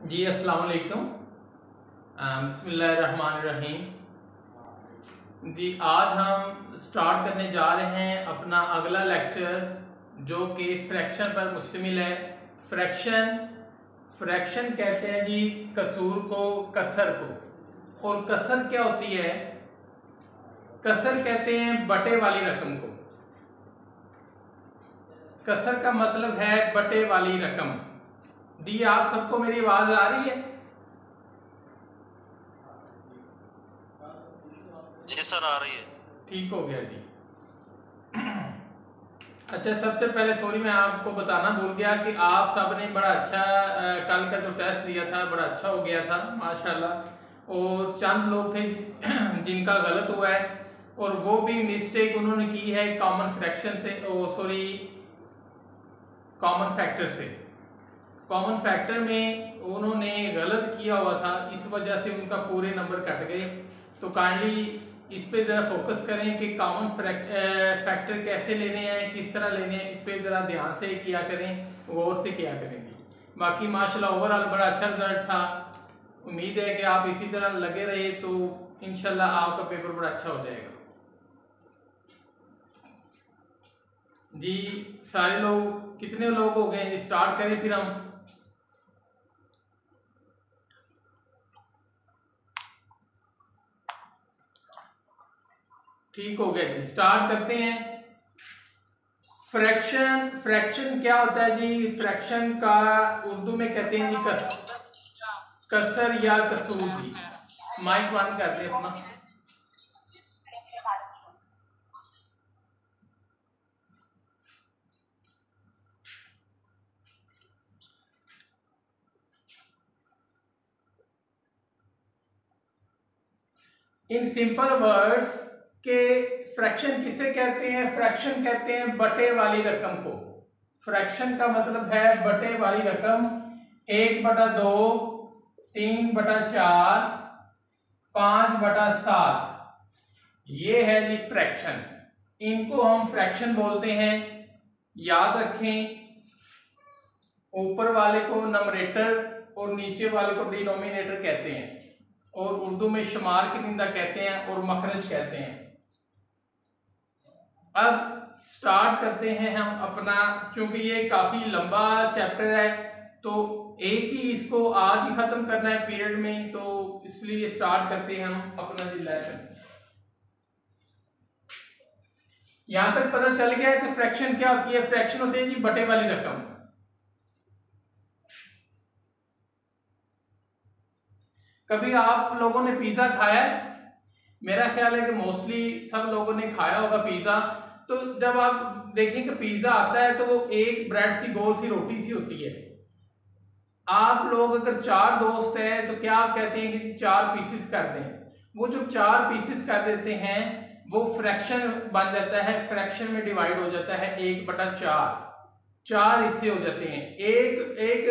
जी अस्सलाम वालेकुम। बिस्मिल्लाहिर्रहमानिर्रहीम। जी आज हम स्टार्ट करने जा रहे हैं अपना अगला लेक्चर जो कि फ्रैक्शन पर मुश्तमिल है। फ्रैक्शन फ्रैक्शन कहते हैं जी कसूर को, कसर को। और कसर क्या होती है? कसर कहते हैं बटे वाली रकम को। कसर का मतलब है बटे वाली रकम। दी आप सबको मेरी आवाज आ रही है? जी सर आ रही है। ठीक हो गया जी। अच्छा, सबसे पहले सॉरी मैं आपको बताना भूल गया कि आप सब ने बड़ा अच्छा कल का जो टेस्ट दिया था बड़ा अच्छा हो गया था माशाल्लाह। और चंद लोग थे जिनका गलत हुआ है और वो भी मिस्टेक उन्होंने की है कॉमन फ्रैक्शन से, सॉरी कॉमन फैक्टर से। कॉमन फैक्टर में उन्होंने गलत किया हुआ था, इस वजह से उनका पूरे नंबर कट गए। तो काइंडली इस पे ज़रा फोकस करें कि कॉमन फैक्टर कैसे लेने हैं, किस तरह लेने हैं, इस पे ज़रा ध्यान से किया करें, गौर से किया करेंगे। बाकी माशाल्लाह ओवरऑल बड़ा अच्छा रिजल्ट था। उम्मीद है कि आप इसी तरह लगे रहे तो इंशाल्लाह आपका पेपर बड़ा अच्छा हो जाएगा। जी सारे लोग, कितने लोग हो गए? स्टार्ट करें फिर हम। ठीक हो गया जी, स्टार्ट करते हैं। फ्रैक्शन फ्रैक्शन क्या होता है जी? फ्रैक्शन का उर्दू में कहते हैं जी कसर या कसूर जी। माइक बंद कर दे अपना। इन सिंपल वर्ड्स के फ्रैक्शन किसे कहते हैं? फ्रैक्शन कहते हैं बटे वाली रकम को। फ्रैक्शन का मतलब है बटे वाली रकम। 1/2, 3/4, 5/7, ये है जी फ्रैक्शन। इनको हम फ्रैक्शन बोलते हैं। याद रखें, ऊपर वाले को नंबरेटर और नीचे वाले को डिनोमिनेटर कहते हैं, और उर्दू में शुमार की निंदा कहते हैं और मखरज कहते हैं। अब स्टार्ट करते हैं हम अपना, चूंकि ये काफी लंबा चैप्टर है तो एक ही इसको आज ही खत्म करना है पीरियड में, तो इसलिए स्टार्ट करते हैं हम अपना लेसन। यहां तक पता चल गया कि फ्रैक्शन क्या होती है? फ्रैक्शन होती है जी बटे वाली रकम। कभी आप लोगों ने पिज्जा खाया है? मेरा ख्याल है कि मोस्टली सब लोगों ने खाया होगा पिज्जा। तो जब आप देखें कि पिज्जा आता है तो वो एक ब्रेड सी गोल सी रोटी सी होती है। आप लोग अगर 4 दोस्त हैं तो क्या आप कहते हैं कि 4 पीसेस कर दें? वो जो 4 पीसेस कर देते हैं वो फ्रैक्शन बन जाता है, फ्रैक्शन में डिवाइड हो जाता है 1/4। 4 हिस्से हो जाते हैं। एक एक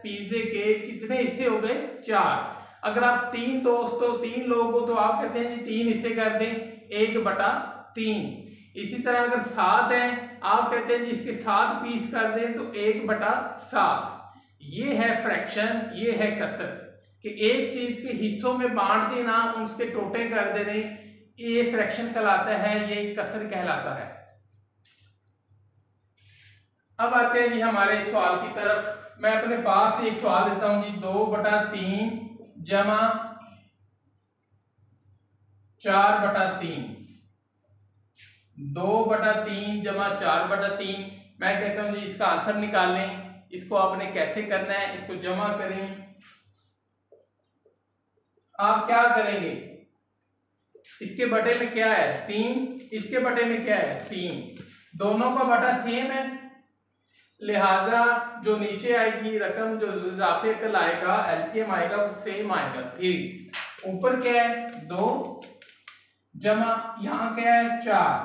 पिज्जे के कितने हिस्से हो गए? 4। अगर आप 3 दोस्त हो, 3 लोग हो, तो आप कहते हैं जी 3 हिस्से कर दें 1/3। इसी तरह अगर 7 हैं, आप कहते हैं जी इसके 7 पीस कर दें तो 1/7। ये है फ्रैक्शन, ये है कसर, कि एक चीज के हिस्सों में बांट देना, उसके टोटे कर देने, ये फ्रैक्शन कहलाता है, ये कसर कहलाता है। अब आते हैं जी हमारे सवाल की तरफ। मैं अपने पास से एक सवाल देता हूं जी। 2/3 जमा 4/3, 2/3 जमा 4/3। मैं कहता हूं जी इसका आंसर निकालें। इसको आपने कैसे करना है? इसको जमा करें। आप क्या करेंगे? इसके बटे में क्या है? 3। इसके बटे में क्या है? 3। दोनों का बटा सेम है, लिहाजा जो नीचे आएगी रकम, जो इजाफे कल आएगा, एलसीएम आएगा, वो सेम आएगा 3। ऊपर क्या है? 2 जमा यहां क्या है? 4।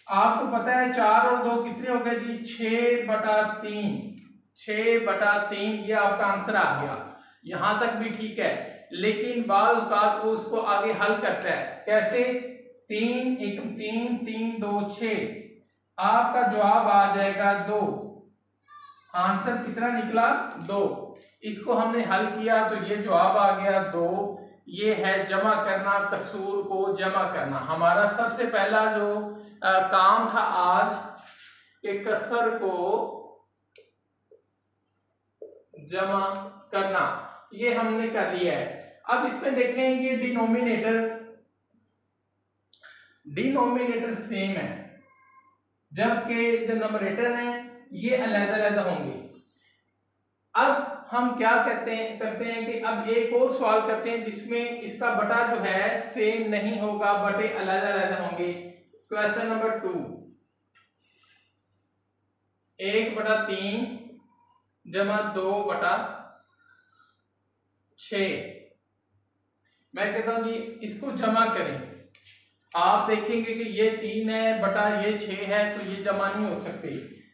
आपको पता है 4 और 2 कितने हो गए जी? 6/3। 6/3 ये आपका आंसर आ गया। यहां तक भी ठीक है, लेकिन बाल औकात वो उसको आगे हल करता है। कैसे? 3 1 3 3 2 6, आपका जवाब आ जाएगा 2। आंसर कितना निकला 2। इसको हमने हल किया तो ये जवाब आ गया 2। ये है जमा करना, कसूर को जमा करना। हमारा सबसे पहला जो काम था आज कि कसर को जमा करना, ये हमने कर लिया है। अब इसमें देखें ये डिनोमिनेटर सेम है, जबकि जो नंबरेटर है ये अलग-अलग होंगे। अब हम क्या करते हैं कि अब एक और सवाल करते हैं जिसमें इसका बटा जो है सेम नहीं होगा, बटे अलग-अलग होंगे। क्वेश्चन नंबर 2, 1/3 जमा 2/6। मैं कहता हूं जी इसको जमा करें। आप देखेंगे कि ये 3 है बटा ये 6 है, तो ये जमा नहीं हो सकते।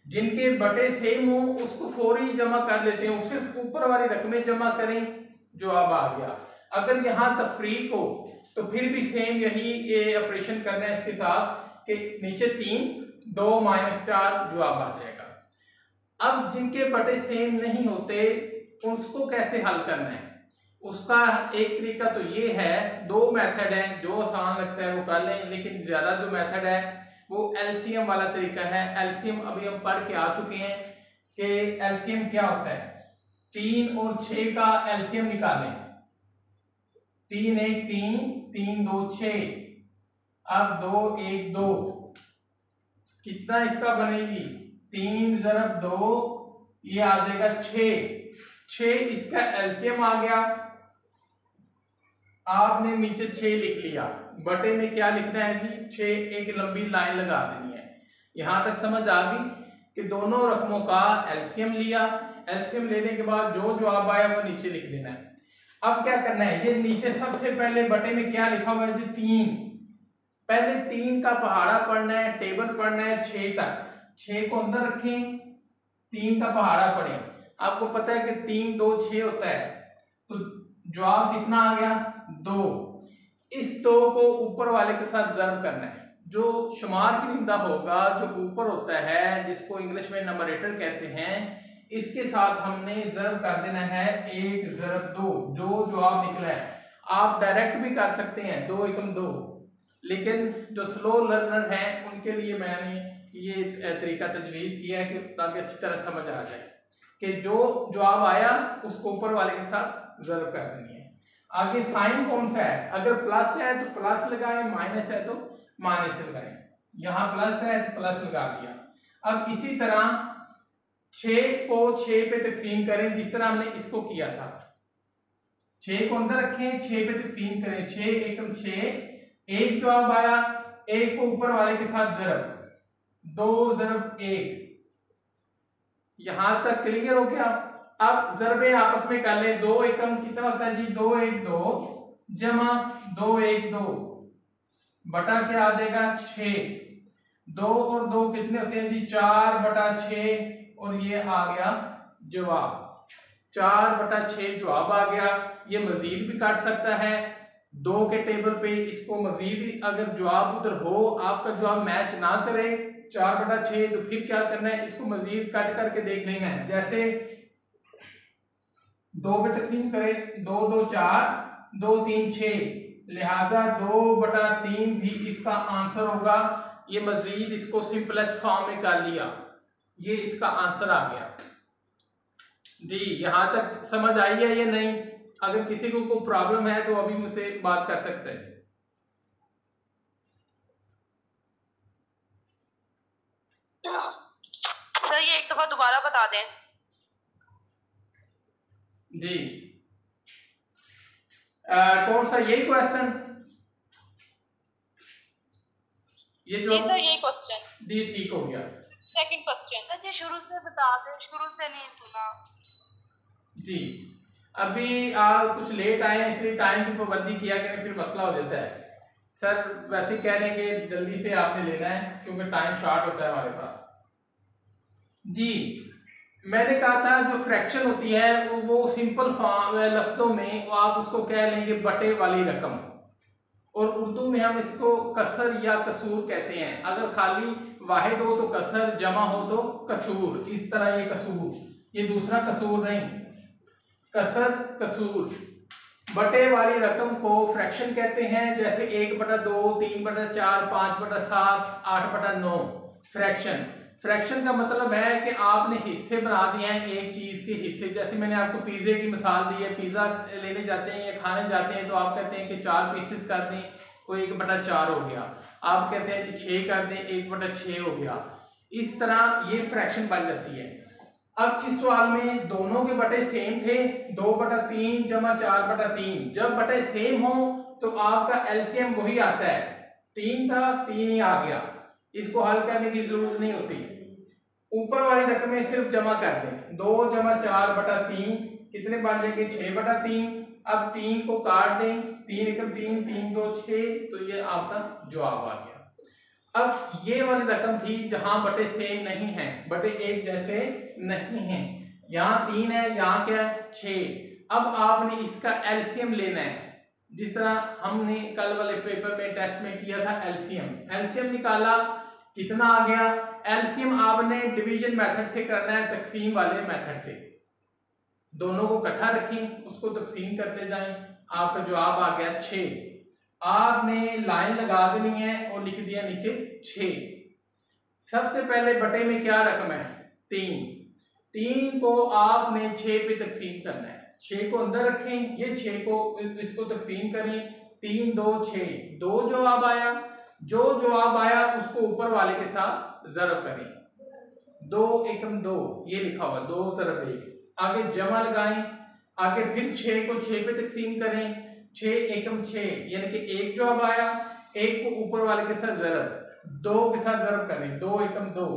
जिनके बटे सेम हो उसको फौरी जमा कर लेते हैं, सिर्फ ऊपर वाली रकमें जमा करें, जवाब आ गया। अगर यहाँ तफरीक हो तो फिर भी सेम यही ये ऑपरेशन करना है इसके साथ कि नीचे 3 2 -4 जवाब आ जाएगा। अब जिनके बटे सेम नहीं होते उसको कैसे हल करना है, उसका एक तरीका तो ये है, 2 मेथड है, जो आसान लगता है वो कर लें, लेकिन ज्यादा जो मेथड है वो एलसीएम वाला तरीका है। एलसीएम अभी हम पढ़ के आ चुके हैं कि एलसीएम क्या होता है। 3 और 6 का एलसीएम निकालें, 3 1 3, 3 2 6, अब 2 1 2, कितना इसका बनेगी 3 × 2, ये आ जाएगा 6। इसका एलसीएम आ गया। आपने नीचे 6 लिख लिया, बटे में क्या लिखना है जी 6, एक लंबी लाइन लगा देनी है। यहां तक समझ आ गई कि दोनों रकमों का एलसीएम लिया, एलसीएम लेने के बाद जो जवाब आया वो नीचे लिख देना है। अब क्या करना है, ये नीचे सबसे पहले बटे में क्या लिखा हुआ है जी 3, पहले 3 का पहाड़ा पढ़ना है, टेबल पढ़ना है 6 तक। 6 को अंदर रखें, 3 का पहाड़ा पढ़ें। आपको पता है कि 3 2 6 होता है, तो जवाब कितना आ गया 2। इस 2 को ऊपर वाले के साथ ज़र्ब करना है। जो शुमार की निंदा होगा, जो ऊपर होता है जिसको इंग्लिश में नंबरेटर कहते हैं, इसके साथ हमने ज़र्ब कर देना है 1 × 2, जो जवाब निकला है। आप डायरेक्ट भी कर सकते हैं 2 × 2, लेकिन जो स्लो लर्नर हैं उनके लिए मैंने ये तरीका तजवीज़ किया है कि ताकि अच्छी तरह समझ आ जाए कि जो जवाब आया उसको ऊपर वाले के साथ ज़र्ब कर देनी है। आगे साइन कौन सा है, अगर प्लस है तो प्लस लगाएं, माइनस है तो माइनस लगाएं। यहाँ प्लस है तो प्लस लगा दिया। अब इसी तरह 6 को 6 पे तकसीम करें, जिस तरह हमने इसको किया था। 6 को अंदर रखें, 6 पे तकसीम करें, 6 × 6, एक जवाब आया, एक को ऊपर वाले के साथ ज़रब, 2 × 1। यहां तक क्लियर हो गया। अब ज़रबे आपस में कर ले, 2 एकम कितना होता है जी 2 1 2 जमा 2 1 2 बटा क्या आ जाएगा 6। 2 और 2 कितने होते हैं जी 4/6, और ये आ गया जवाब 4/6 जवाब आ गया। ये मजीद भी काट सकता है 2 के टेबल पे, इसको मजीद अगर जवाब उधर हो, आपका जवाब मैच ना करे 4/6, तो फिर क्या करना है, इसको मजीद कट करके देख लेना है। जैसे 2 पे तकसीम करें, 2 2 4, 2 3 6, लिहाजा 2/3 भी इसका आंसर होगा। ये मजीद इसको सिंपलेस्ट फॉर्म में कर लिया, ये इसका आंसर आ गया जी। यहां तक समझ आई है या नहीं? अगर किसी को कोई प्रॉब्लम है तो अभी मुझसे बात कर सकते हैं। सर ये एक दफा दोबारा बता दें जी। कौन सा, यही क्वेश्चन? ये जो जी सर यही क्वेश्चन जी, ठीक हो गया। सेकंड क्वेश्चन सर जी शुरू से बता दें, शुरू से नहीं सुना जी। अभी कुछ लेट आए हैं इसलिए टाइम की पाबंदी किया करें, फिर मसला हो जाता है। सर वैसे कह रहे हैं कि जल्दी से आपने लेना है क्योंकि टाइम शॉर्ट होता है हमारे पास जी। मैंने कहा था जो फ्रैक्शन होती है वो सिंपल फॉर्म लफ्जों में आप उसको कह लेंगे बटे वाली रकम, और उर्दू में हम इसको कसर या कसूर कहते हैं। अगर खाली वाहिद हो तो कसर, जमा हो तो कसूर, इस तरह ये कसूर। ये दूसरा कसूर नहीं, कसर कसूर। बटे वाली रकम को फ्रैक्शन कहते हैं, जैसे 1/2, 3/4, 5/7, 8/9 फ्रैक्शन। फ्रैक्शन का मतलब है कि आपने हिस्से बना दिए हैं एक चीज के हिस्से। जैसे मैंने आपको पिज्जे की मिसाल दी है, पिज्जा लेने जाते हैं या खाने जाते हैं तो आप कहते हैं कि 4 पीसेस कर दें, तो 1/4 हो गया। आप कहते हैं कि 6 कर दें, 1/6 हो गया। इस तरह ये फ्रैक्शन बन जाती है। अब इस सवाल में दोनों के बटे सेम थे, 2/3 जमा 4/3। जब बटे सेम हो तो आपका एलसीएम वही आता है, 3 था 3 ही आ गया, इसको हल करने की जरूरत नहीं होती। ऊपर वाली रकमें सिर्फ जमा कर दें, 2 जमा 4/3 कितने बन जाएंगे, 6/3। अब 3 को काट दें, 3 एकम 3, 3 2 6, तो ये आपका जवाब आ गया। अब ये वाली रकम थी जहां बटे सेम नहीं है, बटे एक जैसे नहीं है। यहाँ 3 है, यहाँ क्या है 6। अब आपने इसका एलसीएम लेना है, जिस तरह हमने कल वाले पेपर में टेस्ट में किया था। एलसीएम निकाला, कितना आ गया। एलसीएम आपने डिवीजन मेथड से करना है, तकसीम वाले मेथड से। दोनों को इकट्ठा रखें, उसको तकसीम करते जाएं, आपका जवाब आ गया 6। आपने लाइन लगा देनी है और लिख दिया नीचे 6। सबसे पहले बटे में क्या रकम है, 3। 3 को आपने 6 पे तकसीम करना है, 6 को अंदर रखें, ये 6 को इसको तकसीम करें, 3 2 6, 2 जवाब आया। जो जवाब आया उसको ऊपर वाले के साथ ज़रब करें, 2 एकम 2 ये लिखा हुआ, 2 ज़रब 1। आगे जमा लगाएं, आगे फिर 6 को 6 पे तकसीम करें, 6 एकम 6 यानी कि 1 जवाब आया। 1 को ऊपर वाले के साथ ज़रब, 2 के साथ ज़रब करें, 2 एकम 2।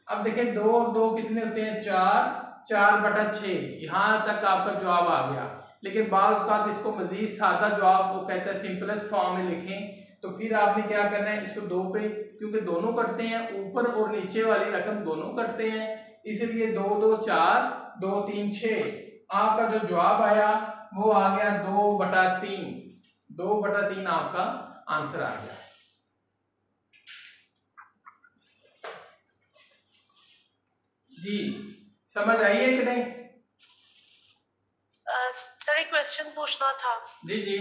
अब देखें 2 और 2 कितने होते हैं, 4, 4/6। यहाँ तक आपका जवाब आ गया। लेकिन बाज़ औक़ात इसको मजीद सादा जवाब वो कहता है सिंपलेस्ट फॉर्म में लिखें, तो फिर आपने क्या करना है, इसको 2 पे, क्योंकि दोनों कटते हैं, ऊपर और नीचे वाली रकम दोनों कटते हैं, इसलिए 2 2 4, 2 3 6। आपका जो जवाब आया वो आ गया 2/3। 2/3 आपका आंसर आ गया। जी समझ आई है कि नहीं? सर एक क्वेश्चन पूछना था। जी जी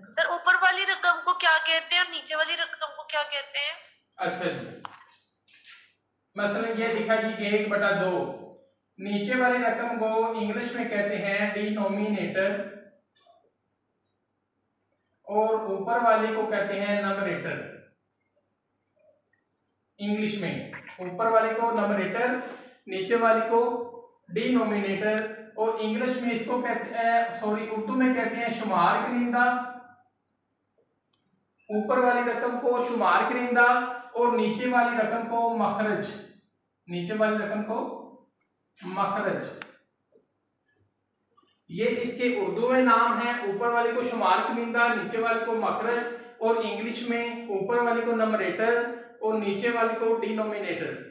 सर ऊपर वाली रकम को क्या कहते हैं और नीचे वाली रकम को क्या कहते हैं? अच्छा जी, मसलन ये लिखा जी 1/2। नीचे वाली रकम को इंग्लिश में कहते हैं डिनोमिनेटर और ऊपर वाली को कहते हैं नंबरेटर। इंग्लिश में ऊपर वाली को नंबरेटर, नीचे वाली को डिनोमिनेटर, और इंग्लिश में इसको कहते हैं, सॉरी उर्दू में कहते हैं शुमार करिंदा। ऊपर वाली रकम को शुमार करिंदा और नीचे वाली रकम को मखरज। नीचे वाली रकम को मखरज, ये इसके उर्दू में नाम है। ऊपर वाली को शुमार करिंदा, नीचे वाली को मखरज, और इंग्लिश में ऊपर वाली को नंबरेटर और नीचे वाली को डिनोमिनेटर।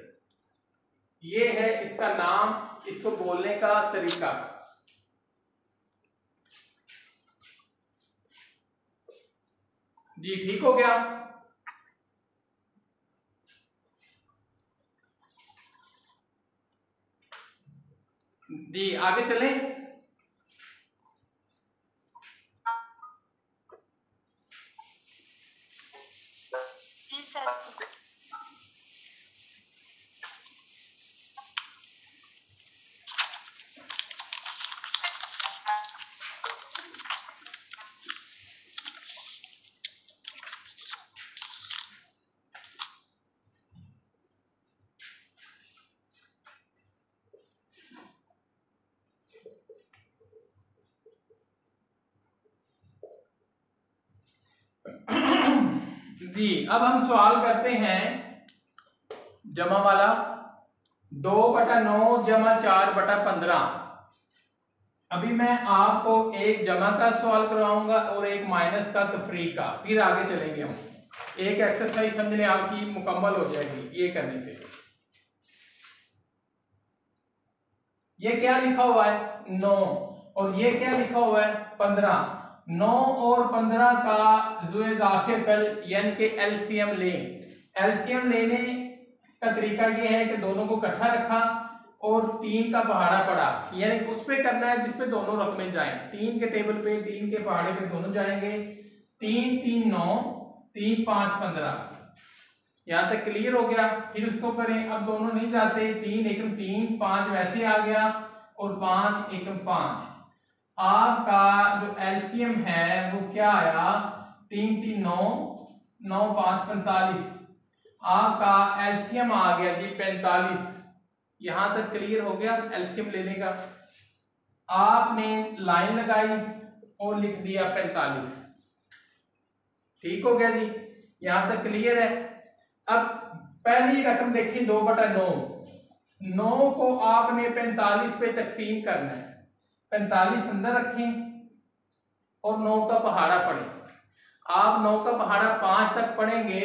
ये है इसका नाम, इसको बोलने का तरीका। जी ठीक हो गया? जी आगे चलें। जी सर। जी अब हम सवाल करते हैं जमा वाला, 2/9 जमा 4/15। अभी मैं आपको एक जमा का सवाल करवाऊंगा और एक माइनस का तफरीक का, फिर आगे चलेंगे हम। एक एक्सरसाइज समझने आपकी मुकम्मल हो जाएगी ये करने से। ये क्या लिखा हुआ है 9 और ये क्या लिखा हुआ है 15। 9 और 15 का ज़ुएज़ाफ़िकल यानी कि एलसीएम लें। एलसीएम लेने का तरीका ये है कि दोनों को इकट्ठा रखा, और 3 का पहाड़ा पड़ा, यानी उस पे करना है जिसपे दोनों रकमें जाएं। 3 के टेबल पे 3 के पहाड़े पे दोनों जाएंगे। 3 3 9, 3 5 15। यहाँ तक क्लियर हो गया। फिर उसको करें, अब दोनों नहीं जाते, 3 एकम 3, 5 वैसे आ गया और 5 एकम 5। आपका जो एलसीएम है वो क्या आया, 3 3 9, 9 5 45। आपका एलसीएम आ गया जी 45। यहां तक क्लियर हो गया एलसीएम लेने का। आपने लाइन लगाई और लिख दिया 45। ठीक हो गया जी, यहां तक क्लियर है। अब पहली रकम देखिए 2/9। 9 को आपने 45 पे तकसीम करना है। 45 अंदर रखें और 9 का पहाड़ा पढ़ें। आप 9 का पहाड़ा 5 तक पढ़ेंगे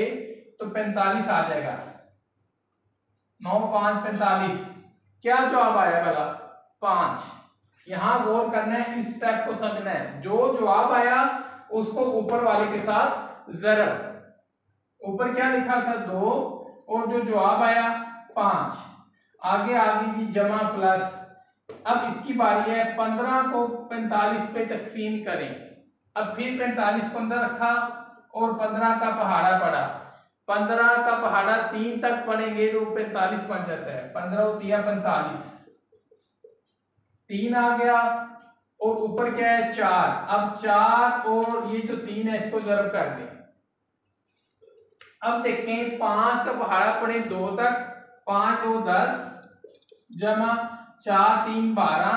तो 45 आ जाएगा। 9 5 45। क्या जवाब आया भला? 5। यहां गौर करना है, इस स्टेप को समझना है। जो जवाब आया उसको ऊपर वाले के साथ जरब। ऊपर क्या लिखा था 2 और जो जवाब आया 5। आगे आगे की जमा प्लस। अब इसकी बारी है, 15 को 45 पे तकसीम करें। अब फिर 45 को अंदर रखा और 15 का पहाड़ा पड़ा। 15 का पहाड़ा 3 तक पढ़ेंगे तो 45 बन जाता है। 15 और 3 45, 3 आ गया और ऊपर क्या है 4। अब 4 और ये जो 3 है इसको जरब कर दें। अब देखें 5 का पहाड़ा पढ़े 2 तक, 5 2 10 जमा 4 3 12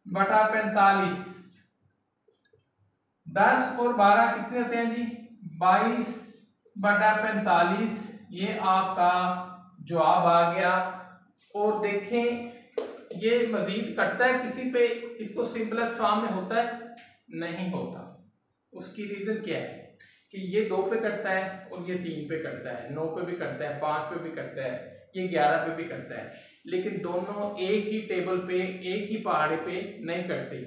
बटा 45। 10 और 12 कितने होते हैं जी? 22 बटा 45। ये आपका जवाब आ गया। और देखें ये मजीद कटता है किसी पे, इसको सिंपलेस्ट फॉर्म में होता है? नहीं होता। उसकी रीजन क्या है कि ये 2 पे कटता है और ये 3 पे कटता है, 9 पे भी कटता है, 5 पे भी कटता है, ये 11 पे भी कटता है, लेकिन दोनों एक ही टेबल पे एक ही पहाड़े पे नहीं कटते।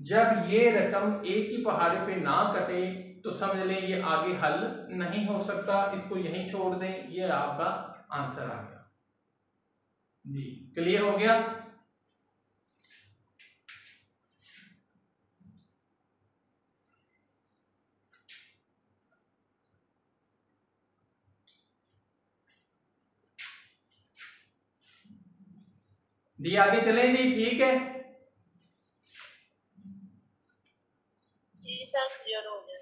जब ये रकम एक ही पहाड़े पे ना कटे तो समझ लें ये आगे हल नहीं हो सकता, इसको यहीं छोड़ दें। ये आपका आंसर आ गया जी। क्लियर हो गया? जी आगे चलें जी, ठीक है। जी सर क्लियर हो गया।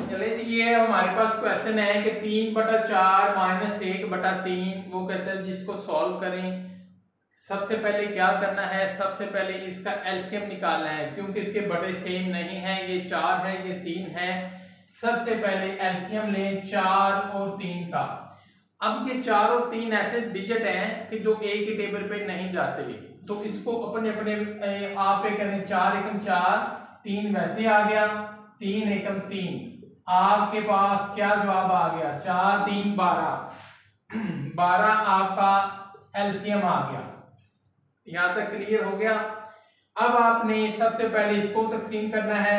चले जी, ये हमारे पास क्वेश्चन है कि 3/4 माइनस 1/3। वो कहते हैं जिसको सॉल्व करें। सबसे पहले क्या करना है, सबसे पहले इसका एलसीएम निकालना है, क्योंकि इसके बड़े सेम नहीं है। ये 4 है, ये 3 है। सबसे पहले एलसीएम लें 4 और 3 का। अब ये 4 और 3 ऐसे डिजिट हैं कि जो एक ही टेबल पे नहीं जाते, तो इसको अपने अपने आप पे करें। 4 एकम 4, 3 वैसे आ गया, 3 एकम 3। आपके पास क्या जवाब आ गया? 4 3 12। 12 आपका एलसीएम आ गया। यहां तक क्लियर हो गया? अब आपने सबसे पहले इसको तकसीम करना है।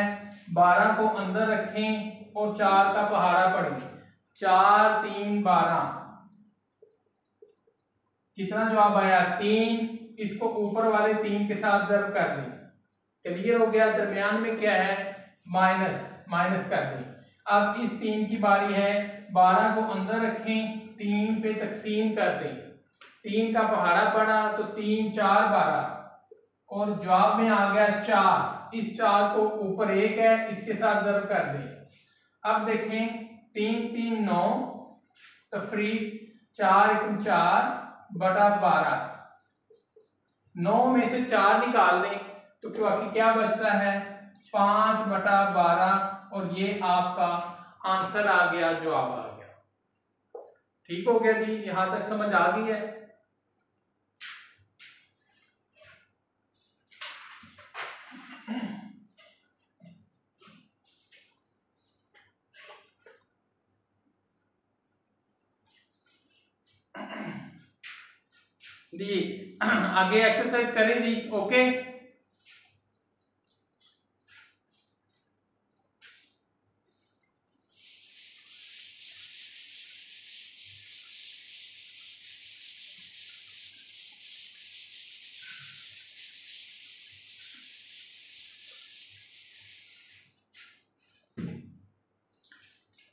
12 को अंदर रखें और 4 का पहाड़ा पढ़ें। 4 3 12। कितना जवाब आया? 3। इसको ऊपर वाले 3 के साथ जर्ब कर दें। क्लियर हो गया? दरमियान में क्या है? माइनस कर दें। अब इस 3 की बारी है। 12 को अंदर रखें, 3 पे तकसीम कर दें। 3 का पहाड़ा पड़ा तो 3 4 12 और जवाब में आ गया 4। इस 4 को ऊपर 1 है, इसके साथ जर्ब कर दें। अब देखें 3 3 9 तफरीक 4 एकम 4 बटा 12। 9 में से 4 निकाल दें तो बाकी क्या बचता है? 5 बटा 12। और ये आपका आंसर आ गया, जवाब आ गया। ठीक हो गया जी, यहां तक समझ आ गई है। जी आगे एक्सरसाइज करें जी। ओके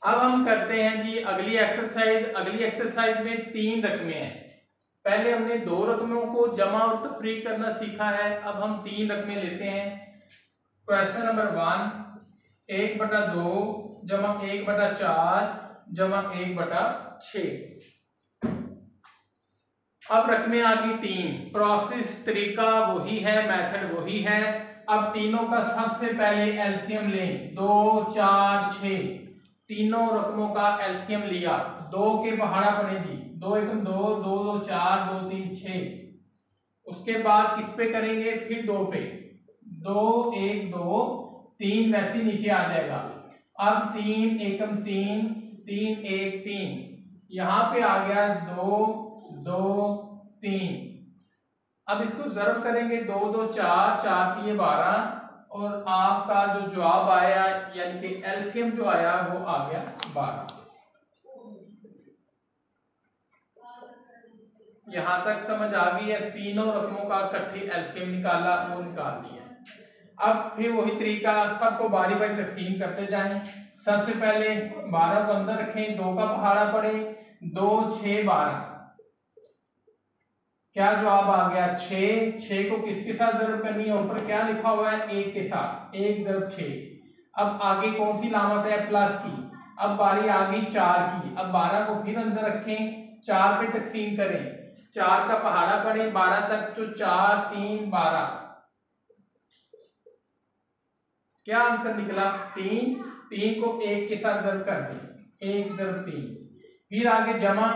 अब हम करते हैं जी अगली एक्सरसाइज। अगली एक्सरसाइज में 3 रकमें हैं। पहले हमने 2 रकमों को जमा और तफरीक करना सीखा है, अब हम 3 रकमें लेते हैं। क्वेश्चन नंबर 1, 1/2 जमा 1/4 जमा 1/6। अब रकमें आ गई 3। प्रोसेस तरीका वही है, मेथड वही है। अब तीनों का सबसे पहले एलसीएम लें। 2 4 6 तीनों रकमों का एलसीएम लिया। 2 के पहाड़ा पड़ेगी, 2 एकम 2, 2 2 4, 2 3 6। उसके बाद किस पे करेंगे, फिर 2 पे। 2 1 2 3 वैसे ही नीचे आ जाएगा। अब 3 एकम 3, 3 1 3, यहां पे आ गया 2 2 3। अब इसको ज़र्ब करेंगे, 2 2 4, 4 3 12, और आपका जो जवाब आया यानी कि एलसीएम जो आया वो आ गया 12। यहां तक समझ आ गई है। तीनों रकमों का इकट्ठे एलसीएम निकाला, वो निकाल लिया। अब फिर वही तरीका, सबको बारी बारी तकसीम करते जाएं। सबसे पहले 12 को अंदर रखें, 2 का पहाड़ा पड़े, 2 6 12। क्या जवाब आ गया 6। 6 को किसके साथ जरूर करनी है, ऊपर क्या लिखा हुआ है, 1 के साथ, 1 × 6। अब आगे कौन सी लामत है, प्लस की। अब बारी आ गई 4 की। अब 12 को फिर अंदर रखें, 4 पे तकसीम करें, 4 का पहाड़ा पड़े 12 तक, तो 4 3 12। क्या आंसर निकला, 3। 3 को 1 के साथ जरूर कर दें, 1 × 3। फिर आगे जमा,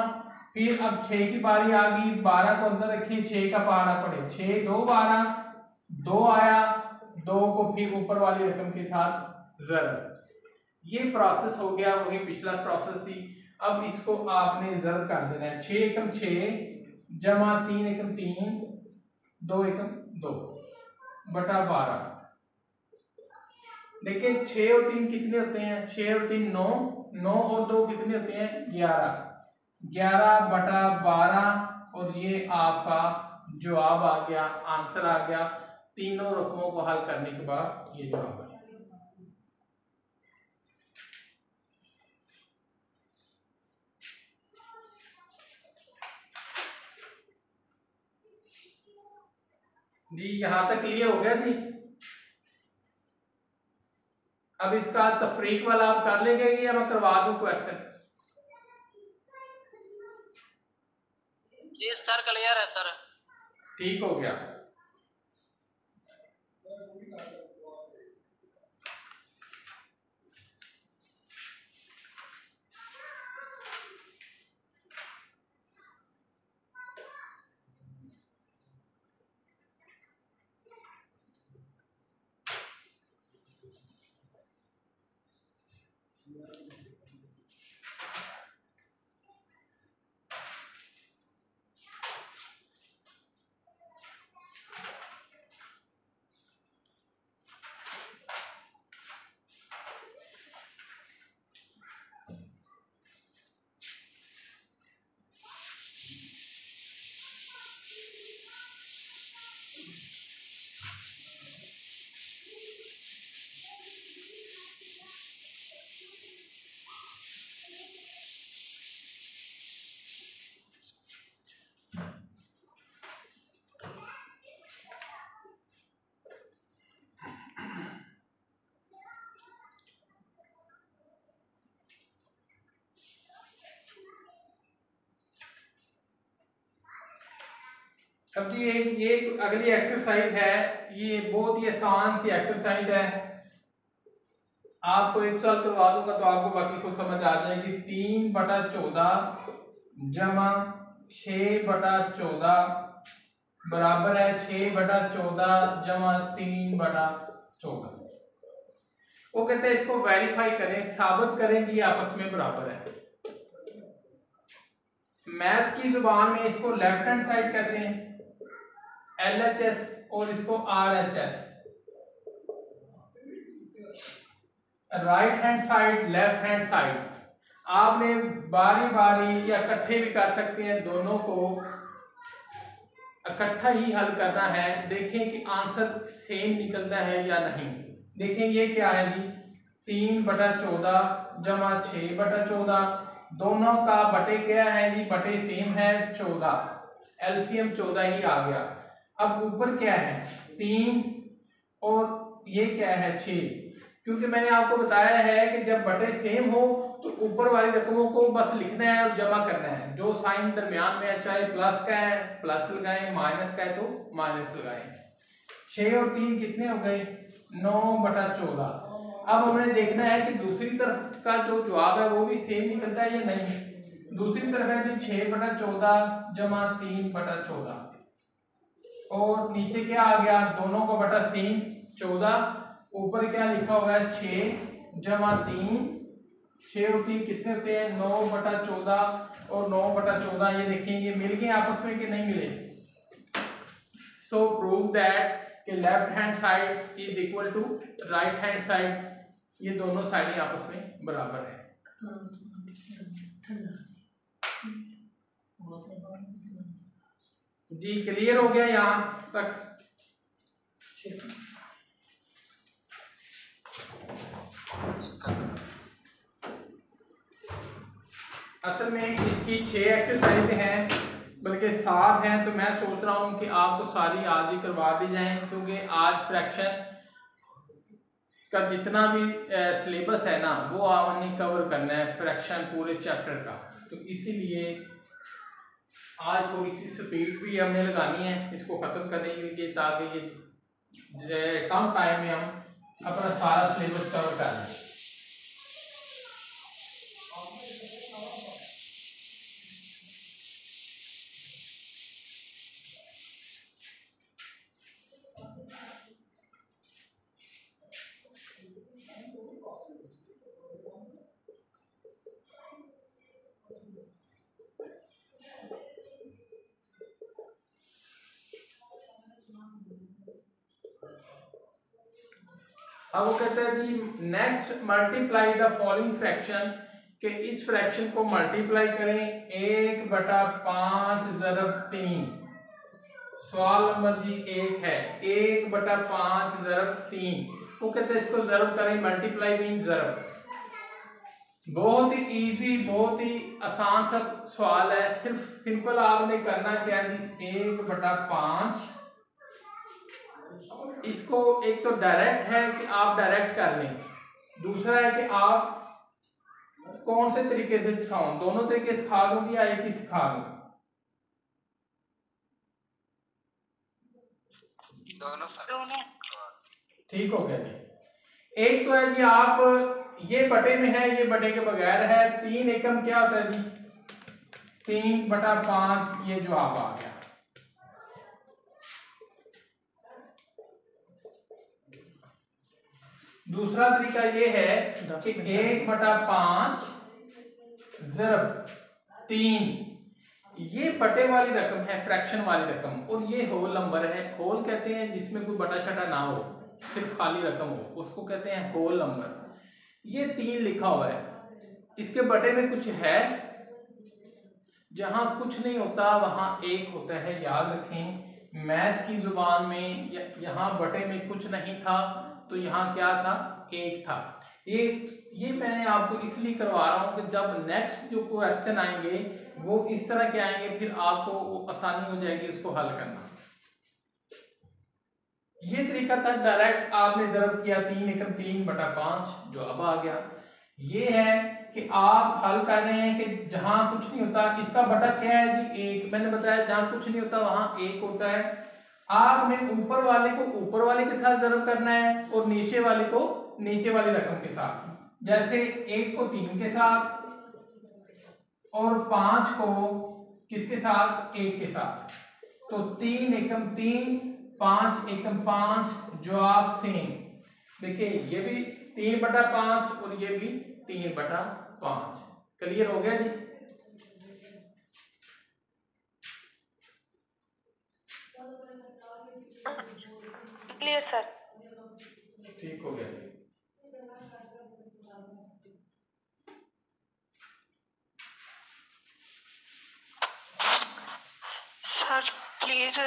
फिर अब 6 की बारी आ गई, 12 को अंदर रखिए, 6 का पहाड़ा पड़े, 6 2 12, 2 आया, 2 को फिर ऊपर वाली रकम के साथ जरूर। ये प्रोसेस हो गया वही पिछला प्रोसेस ही। अब इसको आपने जरूर कर देना है। 6 एकम 6 जमा 3 एकम 3, 2 एकम 2 बटा 12। देखिए 6 और 3 कितने होते हैं, 6 और 3 9, 9 और 2 कितने होते हैं 11, 11 बटा 12। और ये आपका जवाब आ गया, आंसर आ गया। तीनों रकमों को हल करने के बाद ये जवाब आया। जी यहां तक क्लियर हो गया जी। अब इसका तफरीक वाला आप कर लेंगे या मैं करवा दूं क्वेश्चन? जी सर क्लियर है सर। ठीक हो गया। अब जी ये अगली एक्सरसाइज है, ये बहुत ही आसान सी एक्सरसाइज है। आपको एक सवाल करवा दूंगा तो आपको बाकी को समझ आ जाएगी। 3/14 जमा 6/14 बराबर है 6/14 जमा 3/14। वो कहते हैं इसको वेरीफाई करें, साबित करें कि ये आपस में बराबर है। मैथ की जुबान में इसको लेफ्ट हैंड साइड कहते हैं LHS और इसको RHS, right hand side left hand side. आपने बारी बारी या इकट्ठे भी कर सकते हैं, दोनों को इकट्ठा ही हल करना है। देखें कि आंसर सेम निकलता है या नहीं। देखें ये क्या है जी, 3/14 जमा 6/14, दोनों का बटे क्या है जी, बटे सेम है 14, LCM 14 ही आ गया। अब ऊपर क्या है 3 और ये क्या है 6, क्योंकि मैंने आपको बताया है कि जब बटे सेम हो तो ऊपर वाली रकमों को बस लिखना है और जमा करना है। जो साइन दरमियान में है, चाहे प्लस का है प्लस लगाएं, माइनस का है तो माइनस लगाएं। 6 और 3 कितने हो गए 9/14। अब हमें देखना है कि दूसरी तरफ का जो जवाब है वो भी सेम निकलता है या नहीं। दूसरी तरफ है कि 6/14 जमा 3/14 और नीचे क्या आ गया, दोनों का बटा सेम 14, ऊपर क्या लिखा हुआ है 6 जमा 3, 6 और 3 कितने होते हैं 9/14 और 9/14 ये देखेंगे मिल गए आपस में कि नहीं मिले। सो प्रूव दैट कि left hand side is equal to right hand side, ये दोनों साइडें आपस में बराबर है। जी क्लियर हो गया यहाँ तक। असल में इसकी 6 एक्सरसाइज हैं, बल्कि 7 हैं, तो मैं सोच रहा हूँ कि आपको सारी आज ही करवा दी जाएं, क्योंकि आज फ्रैक्शन का जितना भी सिलेबस है ना वो आपने कवर करना है, फ्रैक्शन पूरे चैप्टर का। तो इसीलिए आज थोड़ी सी स्पीड भी हमने लगानी है इसको ख़त्म करने के लिए, ताकि ये कम टाइम में हम अपना सारा सिलेबस कवर कर लें। अब वो कहते हैं कि next multiply the following fraction, कि इस फ्रैक्शन को मल्टीप्लाई करें 1/5 ज़रब 3। सवाल नंबर जी 1 है 1/5 ज़रब 3। वो कहते हैं इसको ज़रब करें, मल्टीप्लाई मीन ज़रब। बहुत ही इजी, बहुत ही आसान सा सवाल है। सिर्फ सिंपल आपने करना क्या जी 1/5, इसको एक तो डायरेक्ट है कि आप डायरेक्ट कर लें, दूसरा है कि आप कौन से तरीके से सिखाऊं, दोनों तरीके सिखा दूंगी या एक ही सिखा दूं? दोनों। ठीक हो गया जी। एक तो है जी आप ये बटे में है, ये बटे के बगैर है। 3 एकम क्या होता है जी 3/5, ये जवाब आ गया। दूसरा तरीका ये है कि 1/5 ज़रब 3, ये बटे वाली रकम है, फ्रैक्शन वाली रकम, और ये होल नंबर है। होल कहते हैं जिसमें कोई बटा शटा ना हो, सिर्फ खाली रकम हो, उसको कहते हैं होल नंबर। ये 3 लिखा हुआ है, इसके बटे में कुछ है, जहां कुछ नहीं होता वहां 1 होता है। याद रखें मैथ की जुबान में यहां बटे में कुछ नहीं था तो यहाँ क्या था 1 था। ये मैंने आपको इसलिए करवा रहा हूँ कि जब नेक्स्ट जो क्वेश्चन आएंगे वो इस तरह के आएंगे, फिर आपको वो आसानी हो जाएगी उसको हल करना। ये तरीका था डायरेक्ट आपने ज़रब किया 3 एकम 3/5, जवाब आ गया। ये है कि आप हल कर रहे हैं कि जहां कुछ नहीं होता, इसका बटा क्या है जी 1। मैंने बताया जहां कुछ नहीं होता वहां 1 होता है। आपने ऊपर वाले को ऊपर वाले के साथ ज़रब करना है और नीचे वाले को नीचे वाली रकम के साथ। जैसे 1 को 3 के साथ, और 5 को किसके साथ, 1 के साथ, तो 3 एकम 3, 5 एकम 5, जवाब सेम। देखिए ये भी 3/5 और ये भी 3/5। क्लियर हो गया जी? Clear sir. ठीक हो गया। सर प्लीज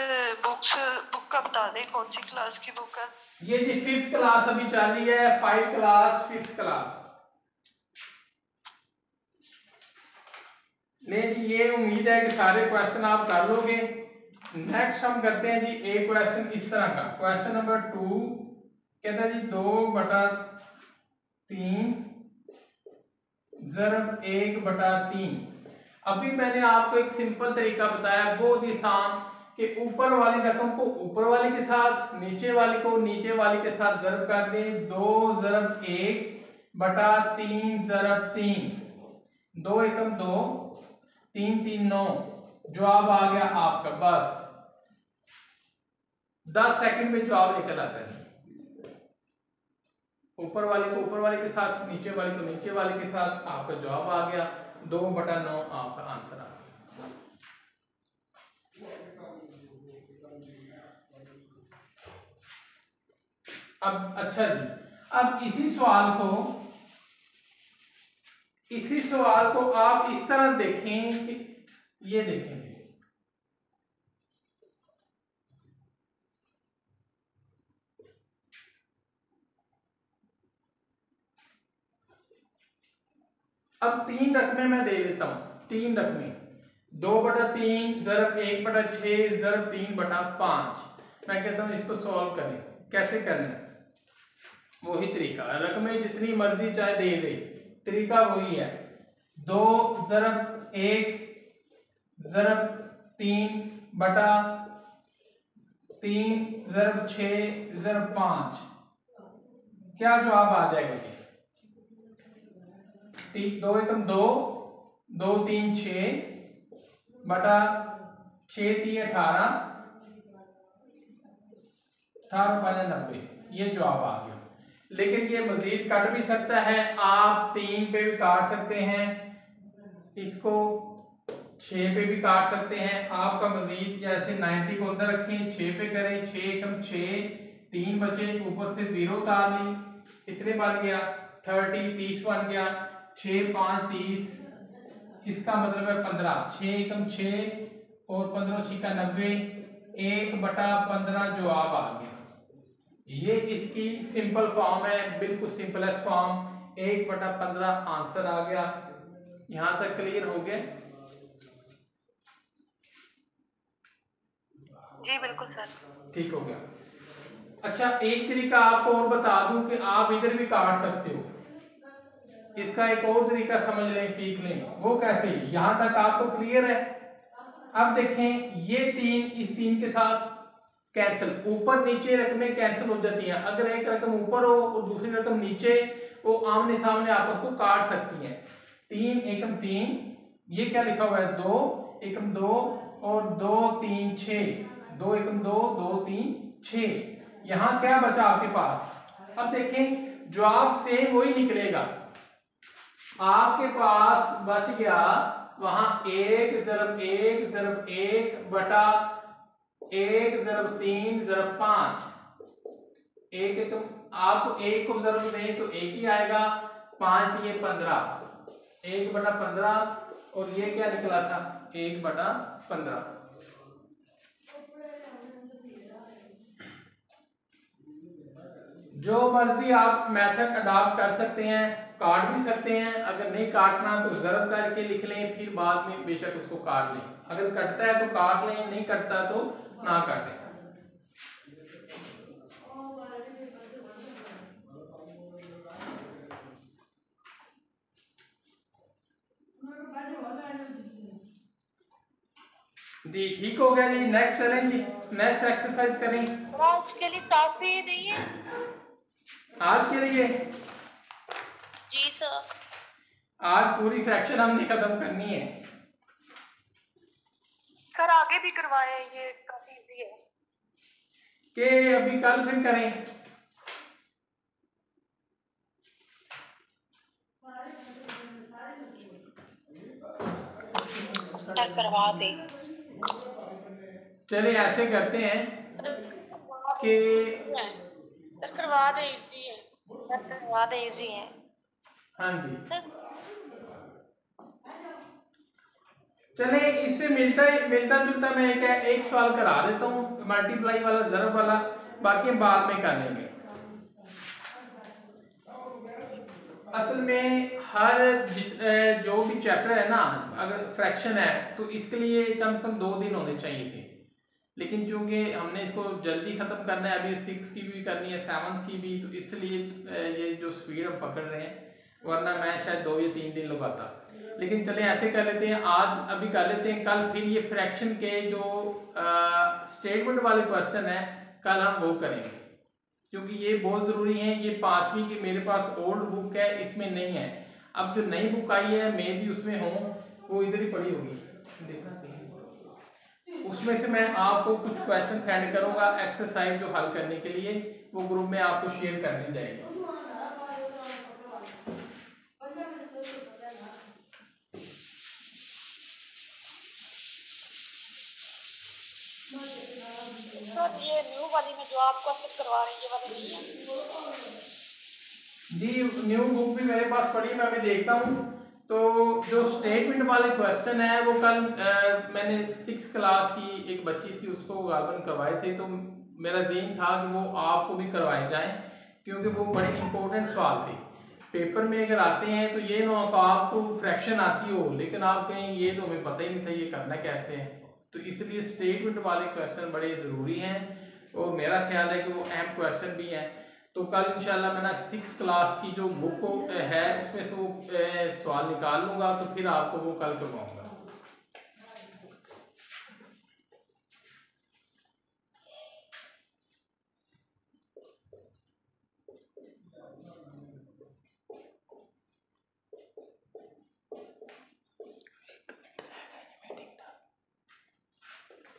बुक का बता दें, कौन सी क्लास की बुक है? ये जी 5th क्लास अभी चल रही है, 5 क्लास 5th क्लास। नहीं जी, ये उम्मीद है कि सारे क्वेश्चन आप कर लोगे। नेक्स्ट हम करते हैं जी एक क्वेश्चन इस तरह का, क्वेश्चन नंबर 2 कहता है जी 2/3 ज़रब 1/3। अभी मैंने आपको एक सिंपल तरीका बताया, बहुत ही आसान, कि ऊपर वाली रकम को ऊपर वाले के साथ, नीचे वाली को नीचे वाली के साथ ज़रब कर दें। 2/1/3 ज़रब 3, 2 एकम 2, 3 3 9, जवाब आ गया आपका। बस 10 सेकंड में जवाब निकल आता है। ऊपर वाले को ऊपर वाले के साथ, नीचे वाले को नीचे वाले के साथ, आपका जवाब आ गया। 2/9 आपका आंसर आ गया। अब अच्छा जी, अब इसी सवाल को आप इस तरह देखें कि ये देखें जी, अब 3 रकमें मैं दे देता हूं, 3 रकमें, 2/3 ज़रब 1/6 ज़रब 3/5। मैं कहता हूं इसको सॉल्व करें। कैसे करना है? वही तरीका, रकमें जितनी मर्जी चाहे दे दे, तरीका वही है। 2 ज़रब 1 ज़रब 3/3 ज़रब 6 ज़रब 5, क्या जवाब आ जाएगा जी? 2 एकम 2, 2 3 6 बटा 6 3 18, 18 90, ये जवाब आ गया। लेकिन ये मजीद कट भी सकता है, आप 3 पे भी काट सकते हैं, इसको 6 पे भी काट सकते हैं। आपका मजीद जैसे 90 को अंदर रखें, 6 पे करें, 6 एकम 6, 3 बचे, ऊपर से 0 उतार ली, कितने बन गया? 30 बन गया। 6 5 30, इसका मतलब है 15। 6 एकम 6 और 15 छिका 90, 1/15 जवाब आ गया। ये इसकी सिंपल फॉर्म है, बिल्कुल सिंपलेस्ट फॉर्म, 1/15 आंसर आ गया। यहां तक क्लियर हो गया? जी बिल्कुल सर। ठीक हो गया। अच्छा, एक तरीका आपको और बता दूं कि आप इधर भी काट सकते हो। इसका एक और तरीका समझ लें, सीख लें। वो कैसे? यहां तक आपको क्लियर है? अब देखें, ये 3 इस 3 के साथ कैंसिल, ऊपर नीचे रकमें कैंसिल हो जाती हैं। अगर एक रकम ऊपर हो और दूसरी रकम नीचे, वो आमने सामने आपस को काट सकती हैं। 3 एकम 3, ये क्या लिखा हुआ है? 2 एकम 2 और 2 3 6, 2 एकम 2, 2 3 6। यहां क्या बचा आपके पास? अब देखें, जवाब सेम वही निकलेगा। आपके पास बच गया वहां 1 ज़रब 1 ज़रब 1 बटा 1 ज़रब 3 ज़रब 5। एक एकम, आपको 1 को ज़रब दें तो 1 ही आएगा, 5 ये 15, 1/15, और ये क्या निकला था? 1/15। जो मर्जी आप मेथड अडॉप्ट कर सकते हैं, काट भी सकते हैं। अगर नहीं काटना तो ज़रब करके लिख लें, फिर बाद में बेशक उसको काट लें। अगर कटता है तो काट लें, नहीं कटता तो ना काटें। जी ठीक हो गया जी। नेक्स्ट चलें जी, नेक्स्ट एक्सरसाइज करें। सर आज के लिए काफी नहीं है? आज के लिए जी सर। आज पूरी फ्रैक्शन हमने खत्म करनी है। सर आगे भी करवाए, ये काफी इजी है। कि अभी कल फिर करें? सर करवा दे। चले ऐसे करते हैं कि सर करवा दे, इजी है। सर करवा दे, इजी है। हाँ जी सर चले, इससे मिलता जुलता मैं एक सवाल करा देता हूँ, मल्टीप्लाई वाला, ज़रब वाला, बाकी हम बाद में कर लेंगे। असल में हर जो भी चैप्टर है ना, अगर फ्रैक्शन है तो इसके लिए कम से कम 2 दिन होने चाहिए थे, लेकिन चूंकि हमने इसको जल्दी ख़त्म करना है, अभी 6 की भी करनी है, 7 की भी, तो इसलिए ये जो स्पीड हम पकड़ रहे हैं, वरना मैं शायद 2 या 3 दिन लगाता। लेकिन चले ऐसे कर लेते हैं, आज अभी कर लेते हैं, कल फिर ये फ्रैक्शन के जो स्टेटमेंट वाले क्वेश्चन है कल हम वो करेंगे, क्योंकि ये बहुत ज़रूरी है। ये 5वीं की मेरे पास ओल्ड बुक है, इसमें नहीं है। अब जो नई बुक आई है, मैं भी उसमें हूँ, वो इधर ही पड़ी होगी, देखना कहीं। उसमें से मैं आपको कुछ क्वेश्चन सेंड करूँगा एक्सरसाइज जो हल करने के लिए, वो ग्रुप में आपको शेयर कर दी जाएगी। सर ये न्यू वाली में जो आप क्वेश्चन करवा रहे हैं, ये वाली नहीं है जी। न्यू बुक भी मेरे पास पड़ी, मैं अभी देखता हूँ। तो जो स्टेटमेंट वाले क्वेश्चन है वो कल मैंने 6 क्लास की एक बच्ची थी, उसको गालबन करवाए थे, तो मेरा ज़हन था कि वो आपको भी करवाए जाएं, क्योंकि वो बड़े इंपॉर्टेंट सवाल थे। पेपर में अगर आते हैं तो ये ना हो आपको फ्रैक्शन आती हो, लेकिन आप कहें ये तो हमें पता ही नहीं था ये करना कैसे है, तो इसलिए स्टेटमेंट वाले क्वेश्चन बड़े ज़रूरी हैं, और मेरा ख्याल है कि वो अहम क्वेश्चन भी हैं। तो कल इंशाल्लाह मैं ना 6 क्लास की जो बुक है उसमें से वो सवाल निकाल लूँगा, तो फिर आपको वो कल करवाऊँगा।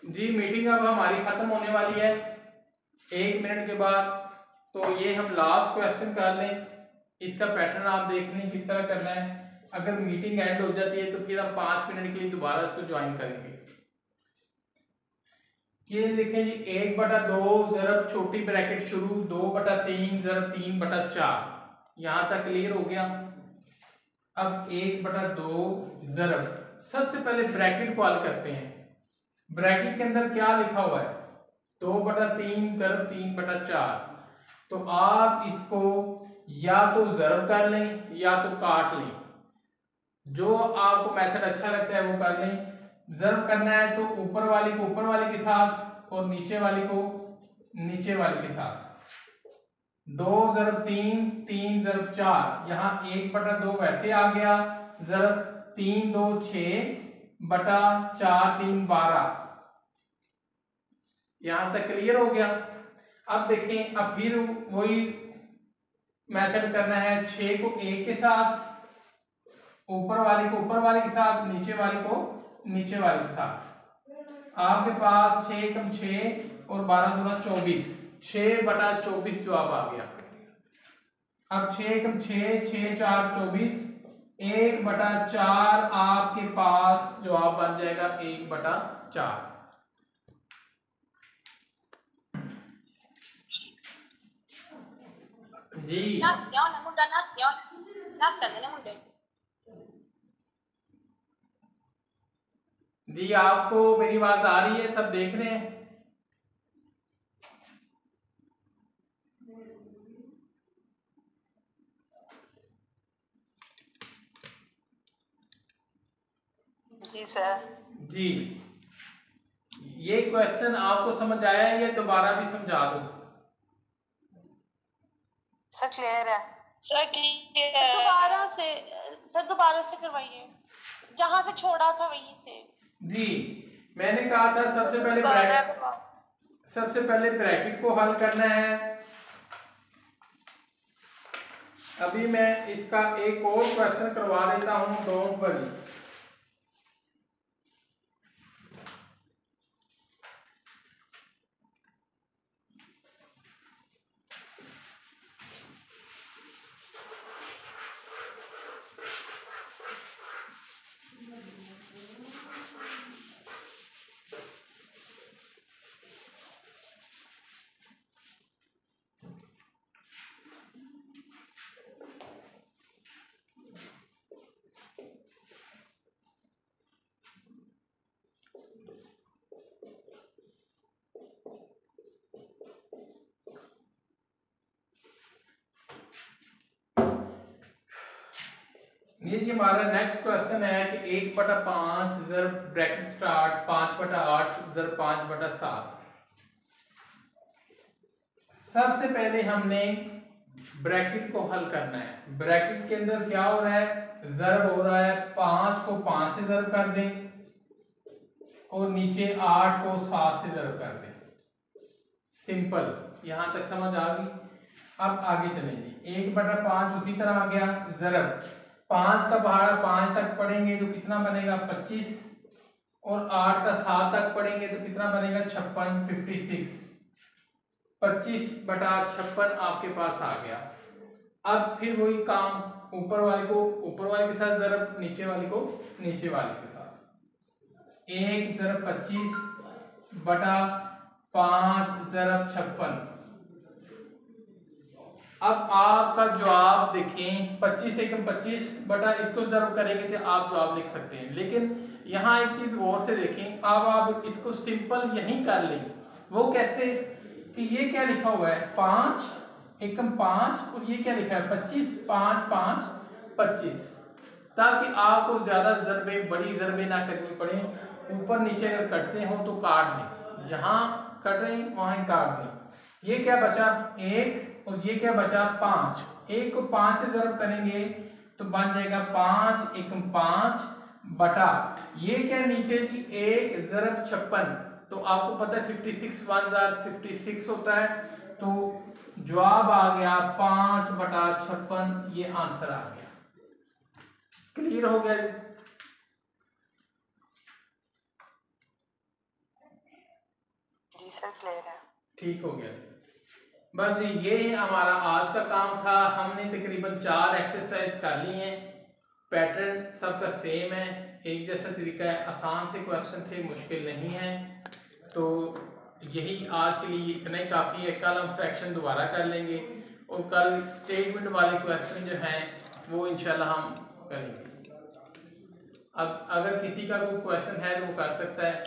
जी मीटिंग अब हमारी खत्म होने वाली है 1 मिनट के बाद, तो ये हम लास्ट क्वेश्चन कर लें। इसका पैटर्न आप देख लें किस तरह करना है। अगर मीटिंग एंड हो जाती है तो फिर हम 5 मिनट के लिए दोबारा इसको ज्वाइन करेंगे। ये देखें जी, 1/2 ज़रब छोटी ब्रैकेट शुरू 2/3 ज़रब 3/4, यहाँ तक क्लियर हो गया। अब 1/2 ज़रब, सबसे पहले ब्रैकेट को हल करते हैं। ब्रैकेट के अंदर क्या लिखा हुआ है, 2/3 ज़रब 3/4, तो आप इसको या तो ज़रब कर लें या तो काट लें, जो आपको मेथड अच्छा लगता है वो कर लें। ज़रब करना है तो ऊपर वाली को ऊपर वाले के साथ और नीचे वाली को नीचे वाले के साथ। 2 ज़रब 3 3 ज़रब 4, यहाँ 1/2 वैसे आ गया, ज़रब 3 2 6/4 3 12, यहां तक क्लियर हो गया। अब देखें, अब फिर वही मेथड करना है, 6 को 1 के साथ, ऊपर वाले को ऊपर वाले के साथ, नीचे वाले को नीचे वाले के साथ। आपके पास 6 कम 6 और 12 दूना 24, 6/24 जवाब आ गया। अब 6 कम 6 6 4 24, 1/4 आपके पास जवाब बन जाएगा 1/4। जी नस गया ना मुंडा, नस गया, नस चलते ना मुंडे। जी, आपको मेरी आवाज आ रही है, सब देख रहे हैं? जी सर। जी, ये क्वेश्चन आपको समझ आया है या दोबारा भी समझा दूं? सर क्लियर है। सर ठीक है, दोबारा से करवाइए, जहां से छोड़ा था वहीं से। जी, मैंने कहा था सबसे पहले ब्रैकेट को हल करना है। अभी मैं इसका एक और क्वेश्चन करवा देता हूँ, डोंट वरी। ये जी हमारा नेक्स्ट क्वेश्चन है कि 1/5 ज़रब ब्रैकेट स्टार्ट 5/8 ज़रब 5/7। सबसे पहले हमने ब्रैकेट को हल करना है। ब्रैकेट के अंदर क्या हो रहा है, ज़रब हो रहा है। 5 को 5 से ज़रब कर दें और नीचे 8 को 7 से ज़रब कर दें। सिंपल, यहां तक समझ आ गई। अब आगे चलेंगे। 1/5 उसी तरह आ गया, ज़रब 5 का पहाड़ा 5 तक पढ़ेंगे तो कितना बनेगा 25, और 8 का 7 तक पढ़ेंगे तो कितना बनेगा 56, 56। 25/56 आपके पास आ गया। अब फिर वही काम, ऊपर वाले को ऊपर वाले के साथ ज़रब, नीचे वाले को नीचे वाले के साथ। 1 ज़रब 25/5 ज़रब 56। अब आपका जवाब देखें, 25 एकम 25 बटा इसको ज़रब करेंगे तो आप जवाब लिख सकते हैं। लेकिन यहाँ एक चीज़ गौर से देखें, अब आप इसको सिंपल यहीं कर लें। वो कैसे कि ये क्या लिखा हुआ है 5 एकम 5, और ये क्या लिखा है 25, 5 5 25, ताकि आपको ज़्यादा ज़रबे, बड़ी ज़रबे ना करनी पड़े। ऊपर नीचे अगर कटते हो तो काट दें, जहाँ कट रहे हैं वहाँ काट दें। ये क्या बचा 1, और ये क्या बचा 5। 1 को 5 से ज़रब करेंगे तो बन जाएगा 5 एकम 5 बटा ये क्या नीचे की 1 ज़रब 56। तो आपको पता है 56 1 ज़ार 56 होता है। तो जवाब आ गया 5/56, ये आंसर आ गया। क्लियर हो गया? जी सर क्लियर है। ठीक हो गया। बस ये हमारा आज का काम था। हमने तकरीबन 4 एक्सरसाइज कर ली हैं। पैटर्न सबका सेम है, एक जैसा तरीका है। आसान से क्वेश्चन थे, मुश्किल नहीं है। तो यही आज के लिए इतना ही काफ़ी है। कल हम फ्रैक्शन दोबारा कर लेंगे, और कल स्टेटमेंट वाले क्वेश्चन जो हैं वो इंशाल्लाह हम करेंगे। अब अगर किसी का कोई क्वेश्चन है तो वो कर सकता है।